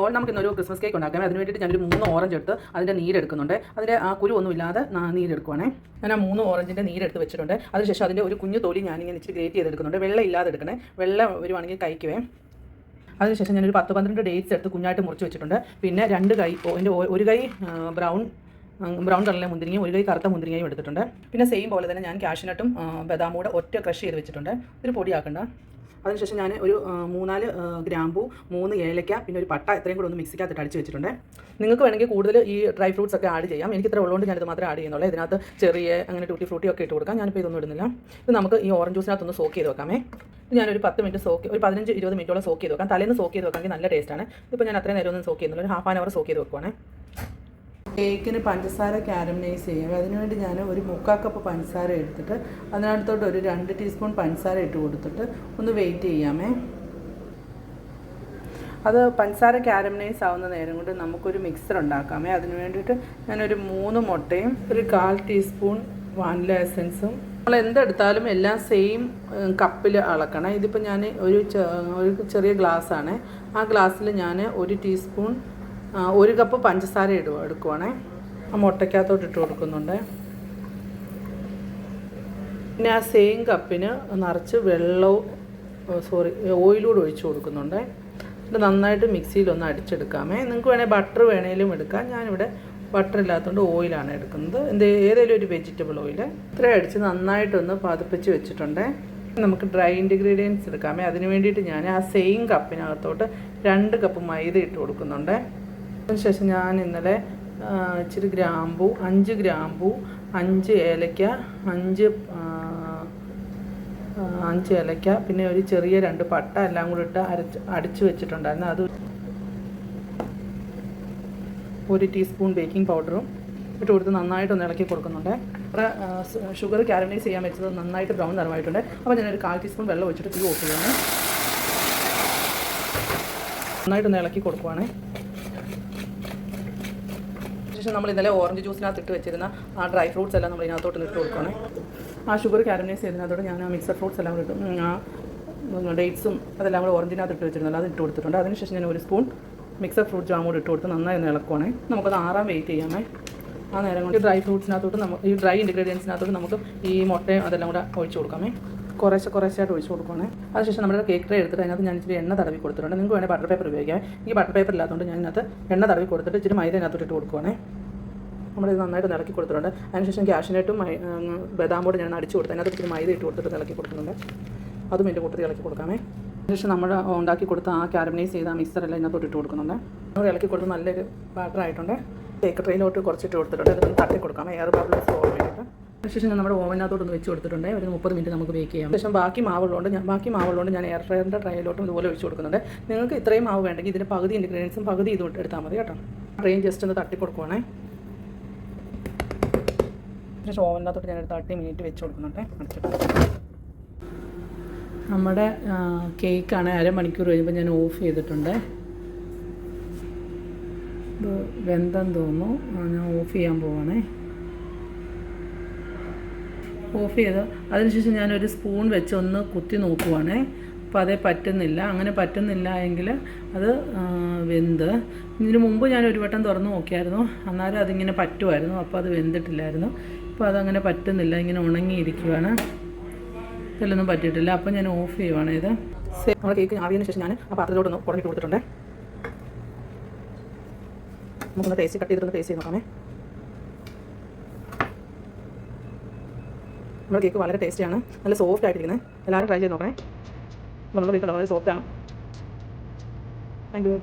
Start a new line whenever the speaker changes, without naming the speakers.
അപ്പോൾ നമുക്ക് ഇന്നൊരു ക്രിസ്മസ് കേക്ക് ഉണ്ടാക്കാം. അതിന് വേണ്ടിയിട്ട് ഞാനൊരു 3 ഓറഞ്ച് എടുത്ത് അതിൻ്റെ നീരെടുക്കുന്നുണ്ട്. അതിൻ്റെ ആ കുരു ഒന്നുമില്ലാതെ നീരെടുക്കുവാണേ. ഞാൻ ആ 3 ഓറഞ്ചിൻ്റെ നീരെടുത്ത് വെച്ചിട്ടുണ്ട്. അതിനുശേഷം അതിൻ്റെ ഒരു കുഞ്ഞു തൊലി ഞാനിങ്ങനെ ഇച്ചിരി ഗ്രേറ്റ് ചെയ്തെടുക്കുന്നുണ്ട്. വെള്ളം ഇല്ലാതെ എടുക്കണേ. വെള്ളം വരുവാണെങ്കിൽ കഴിക്കുവേ. അതിനുശേഷം ഞാനൊരു 10-12 ഡേറ്റ്സ് എടുത്ത് കുഞ്ഞായിട്ട് മുറിച്ച് വെച്ചിട്ടുണ്ട്. പിന്നെ 2 കൈ എൻ്റെ ഒരു കൈ ബ്രൗൺ കളറിലെ മുന്തിരിങ്ങയും ഒരു കൈ കറുത്ത മുന്തിരിങ്ങയും എടുത്തിട്ടുണ്ട്. പിന്നെ സെയിം പോലെ തന്നെ ഞാൻ കാഷ്യൂനട്ടും ബദാമൂടെ ഒറ്റ ക്രഷ് ചെയ്ത് വെച്ചിട്ടുണ്ട്. ഒരു പൊടിയാക്കണ്ട. അതിനുശേഷം ഞാൻ ഒരു 3-4 ഗ്രാമ്പൂ, 3 ഏലക്ക, പിന്നെ ഒരു പട്ട ഇത്രയും കൂടെ ഒന്ന് മിക്സിക്കകത്ത് അടിച്ച് വെച്ചിട്ടുണ്ട്. നിങ്ങൾക്ക് വേണമെങ്കിൽ കൂടുതൽ ഈ ഡ്രൈ ഫ്രൂട്ട്സ് ഒക്കെ ആഡ് ചെയ്യാം. എനിക്ക് ഇത്ര ഉള്ളതുകൊണ്ട് ഞാനിത് മാത്രമേ ആഡ് ചെയ്യുന്നുള്ളൂ. ഇതിനകത്ത് ചെറിയ അങ്ങനെ ടൂട്ടി ഫ്രൂട്ടി ഒക്കെ ഇട്ട് കൊടുക്കാം. ഞാനിപ്പോൾ ഇതൊന്നും ഇടുന്നില്ല. ഇത് നമുക്ക് ഈ ഓറഞ്ച് ജ്യൂസിനകത്തൊന്ന് സോക്ക് ചെയ്ത് വെക്കാമേ. ഞാനൊരു 10 മിനിറ്റ് ഒരു 15-20 മിനിറ്റോളം സോക്ക് ചെയ്ത് വെക്കാം. തലേന്ന് സോക്ക് ചെയ്ത് വെക്കാമെങ്കിൽ നല്ല ടേസ്റ്റാണ്. ഇതിപ്പോൾ ഞാൻ അത്രയും നേരം ഒന്നും സോക്ക് ചെയ്യുന്നില്ല. ഒരു ½ ആൻ അവർ സോക്ക് ചെയ്ത് വെക്കുവാണ്. കേക്കിന് പഞ്ചസാര കാരമലൈസ് ചെയ്യാം. അതിനുവേണ്ടി ഞാൻ ഒരു 3/4 കപ്പ് പഞ്ചസാര എടുത്തിട്ട് അതിനകത്തോട്ട് ഒരു 2 ടീസ്പൂൺ പഞ്ചസാര ഇട്ട് കൊടുത്തിട്ട് ഒന്ന് വെയിറ്റ് ചെയ്യാമേ. അത് പഞ്ചസാര കാരമലൈസ് ആവുന്ന നേരം കൊണ്ട് നമുക്കൊരു മിക്സർ ഉണ്ടാക്കാമേ. അതിന് വേണ്ടിയിട്ട് ഞാനൊരു 3 മുട്ടയും ഒരു 1/4 ടീസ്പൂൺ വാനില എസൻസും, നമ്മൾ എന്തെടുത്താലും എല്ലാം സെയിം കപ്പിൽ അളക്കണം. ഇതിപ്പോൾ ഞാൻ ഒരു ചെറിയ ഗ്ലാസ്സാണ്. ആ ഗ്ലാസ്സിൽ ഞാൻ 1 ടീസ്പൂൺ 1 കപ്പ് പഞ്ചസാര എടുക്കുവാണേ. ആ മുട്ടയ്ക്കകത്തോട്ട് ഇട്ട് കൊടുക്കുന്നുണ്ട്. പിന്നെ ആ സെയിം കപ്പിന് നിറച്ച് ഓയിലൂടെ ഒഴിച്ച് കൊടുക്കുന്നുണ്ട്. ഇത് നന്നായിട്ട് മിക്സിയിലൊന്ന് അടിച്ചെടുക്കാമേ. നിങ്ങൾക്ക് വേണേൽ ബട്ടർ വേണേലും എടുക്കാം. ഞാനിവിടെ ബട്ടർ ഇല്ലാത്തതുകൊണ്ട് ഓയിലാണ് എടുക്കുന്നത്. ഏതെങ്കിലും ഒരു വെജിറ്റബിൾ ഓയിൽ. ഇത്രയും അടിച്ച് നന്നായിട്ടൊന്ന് പതിപ്പിച്ച് വെച്ചിട്ടുണ്ട്. നമുക്ക് ഡ്രൈ ഇൻഗ്രീഡിയൻസ് എടുക്കാമേ. അതിന് വേണ്ടിയിട്ട് ഞാൻ ആ സെയിം കപ്പിനകത്തോട്ട് 2 കപ്പ് മൈദ ഇട്ട് കൊടുക്കുന്നുണ്ട്. അതിനുശേഷം ഞാൻ ഇന്നലെ ഇച്ചിരി ഗ്രാമ്പൂ, 5 ഗ്രാമ്പൂ, 5 ഏലക്ക, 5 ഏലക്ക, പിന്നെ ഒരു ചെറിയ 2 പട്ട എല്ലാം കൂടി ഇട്ട് അടിച്ച് വെച്ചിട്ടുണ്ടായിരുന്നു. അത് 1 ടീസ്പൂൺ ബേക്കിംഗ് പൗഡറും ഇട്ട് കൊടുത്ത് നന്നായിട്ടൊന്ന് ഇളക്കി കൊടുക്കുന്നുണ്ട്. അവിടെ ഷുഗർ കാരമലൈസ് ചെയ്യാൻ വെച്ചത് നന്നായിട്ട് ബ്രൗൺ നിറമായിട്ടുണ്ട്. അപ്പോൾ ഞാനൊരു 1/4 ടീസ്പൂൺ വെള്ളം ഒഴിച്ചിട്ട് തീ ഓഫ് ചെയ്യുന്നു. നന്നായിട്ടൊന്ന് ഇളക്കി കൊടുക്കുവാണ്. ശേഷം നമ്മൾ ഇന്നലെ ഓറഞ്ച് ജ്യൂസിനകത്ത് ഇട്ട് വെച്ചിരുന്ന ആ ഡ്രൈ ഫ്രൂട്ട്സ് എല്ലാം നമ്മൾ ഇതിനകത്തോട്ട് ഇട്ട് കൊടുക്കുകയാണ്. ആ ഷുഗർ കാരമലൈസ് ചെയ്തതിനകത്തോട്ട് ഞാൻ ആ മിക്സർ ഫ്രൂട്ട്സ് എല്ലാം കൂടി ഇട്ടു. ആ ഡേറ്റ്സും അതെല്ലാം കൂടെ ഓറഞ്ചിനകത്ത് ഇട്ട് വെച്ചിരുന്നല്ലോ, അത് ഇട്ട് കൊടുത്തിട്ടുണ്ട്. അതിനുശേഷം ഞാൻ 1 സ്പൂൺ മിക്സർ ഫ്രൂട്ട് ജാം കൂടി ഇട്ട് കൊടുത്ത് നന്നായി ഒന്ന് ഇളക്കുവാണേ. നമുക്കത് ആറാൻ വെയിറ്റ് ചെയ്യാമേ. ആ നേരം കൊണ്ട് ഡ്രൈ ഫ്രൂട്ട്സിനകത്തോട്ട് ഈ ഡ്രൈ ഇൻഗ്രീഡിയൻസിനകത്തോട്ട് നമുക്ക് ഈ മുട്ടയും അതെല്ലാം കൂടെ ഒഴിച്ച് കൊടുക്കാമേ. കുറേശ്ശായിട്ട് ഒഴിച്ച് കൊടുക്കുകയാണ്. അതിനുശേഷം നമ്മുടെ കേക്ക് ട്രേ എടുത്തിട്ട് അതിനകത്ത് ഞാൻ ഇച്ചിരി എണ്ണ തടവി കൊടുത്തിട്ടുണ്ട്. നിങ്ങൾക്ക് വേണമെങ്കിൽ ബട്ടർ പേപ്പർ ഉപയോഗിക്കാം. ഈ ബട്ടർ പേപ്പർ ഇല്ലാത്തതുകൊണ്ട് ഞാൻ ഇതിനകത്ത് എണ്ണ തടവി കൊടുത്തിട്ട് ഇച്ചിരി മൈദ അതിനകത്തോട്ട് ഇട്ട് കൊടുക്കുകയാണ്. നമ്മളിത് നന്നായിട്ട് ഇളക്കി കൊടുത്തിട്ടുണ്ട്. അതിനുശേഷം കാഷ്യൂനട്ടും ബദാം പൊടി ഞാൻ അടിച്ച് കൊടുത്ത് അതിനകത്ത് ഇച്ചിരി മൈദ ഇട്ട് കൊടുത്തിട്ട് ഇളക്കി കൊടുക്കുന്നുണ്ട്. അതും എൻ്റെ കൂട്ടത്തിൽ ഇളക്കി കൊടുക്കാമേ. അതിനുശേഷം നമ്മൾ ഉണ്ടാക്കി കൊടുത്ത ആ കാരമലൈസ് ചെയ്ത ആ മിക്സറെല്ലാം ഇതിനകത്തോട്ട് ഇട്ട് കൊടുക്കുന്നുണ്ട്. നമ്മൾ ഇളക്കി കൊടുത്ത് നല്ലൊരു ബാറ്റർ ആയിട്ടുണ്ട്. കേക്ക് ട്രേയിലോട്ട് കുറച്ചിട്ട് കൊടുത്തിട്ടുണ്ട്. അതൊന്ന് തട്ടി കൊടുക്കാം എയർ ബബിൾസ് പോകാൻ വേണ്ടിയിട്ട്. അതിനുശേഷം നമ്മുടെ ഓവനകത്തോട്ടൊന്ന് വെച്ച് കൊടുത്തിട്ടുണ്ട്. ഒരു 30 മിനിറ്റ് നമുക്ക് ബേക്ക് ചെയ്യാം. ശേഷം ബാക്കി മാവുള്ളതുകൊണ്ട് ഞാൻ എയർ ഫ്രയറിൻ്റെ ട്രേയിലോട്ടും ഇതുപോലെ ഒഴിച്ച് കൊടുക്കുന്നുണ്ട്. നിങ്ങൾക്ക് ഇത്രയും മാവ് വേണ്ടെങ്കിൽ ഇതിൻ്റെ പകുതി ഇൻഗ്രീഡിയൻസും പകുതി ഇതും എടുത്താൽ മതി കേട്ടോ. ട്രെയിൻ ജസ്റ്റ് ഒന്ന് തട്ടി കൊടുക്കുവാണേ. ശേഷം ഓവനകത്തോട്ട് ഞാനൊരു 30 മിനിറ്റ് വെച്ച് കൊടുക്കുന്നുണ്ട്. അടച്ചിട്ട് നമ്മുടെ കേക്കാണ് 1/2 മണിക്കൂർ കഴിയുമ്പോൾ ഞാൻ ഓഫ് ചെയ്തിട്ടുണ്ട്. ഇത് വെന്തെന്ന് തോന്നുന്നു. ഞാൻ ഓഫ് ചെയ്യാൻ പോവാണേ. ഓഫ് ചെയ്ത് അതിനുശേഷം ഞാനൊരു സ്പൂൺ വെച്ച് ഒന്ന് കുത്തി നോക്കുവാണേ. അപ്പോൾ അതേ പറ്റുന്നില്ല. അങ്ങനെ പറ്റുന്നില്ല എങ്കിൽ അത് വെന്ത്. ഇതിന് മുമ്പ് ഞാൻ ഒരു വട്ടം തുറന്ന് നോക്കിയായിരുന്നു. അന്നേരം അതിങ്ങനെ പറ്റുമായിരുന്നു. അപ്പോൾ അത് വെന്തിട്ടില്ലായിരുന്നു. അപ്പോൾ അതങ്ങനെ പറ്റുന്നില്ല. ഇങ്ങനെ ഉണങ്ങിയിരിക്കുവാണ്. ഇതിലൊന്നും പറ്റിയിട്ടില്ല. അപ്പോൾ ഞാൻ ഓഫ് ചെയ്യുവാണ്. ഇത് നമ്മുടെ കേക്ക് ആവിയതിനു ശേഷം ഞാൻ ആ പാത്രത്തിലോട്ടൊന്ന് കുറഞ്ഞിട്ട് കൊടുത്തിട്ടുണ്ട്. നമുക്കൊന്ന് ടേസ്റ്റ് കട്ട് ചെയ്തിട്ടൊന്ന് ടേസ്റ്റ് ചെയ്ത് നോക്കാമേ. നമ്മുടെ കേക്ക് വളരെ ടേസ്റ്റിയാണ്. നല്ല സോഫ്റ്റ് ആയിട്ടിരിക്കുന്നത്. എല്ലാവരും ട്രൈ ചെയ്ത് നോക്കണേ. നമ്മുടെ കേക്ക് വളരെ സോഫ്റ്റാണ്. Thank you.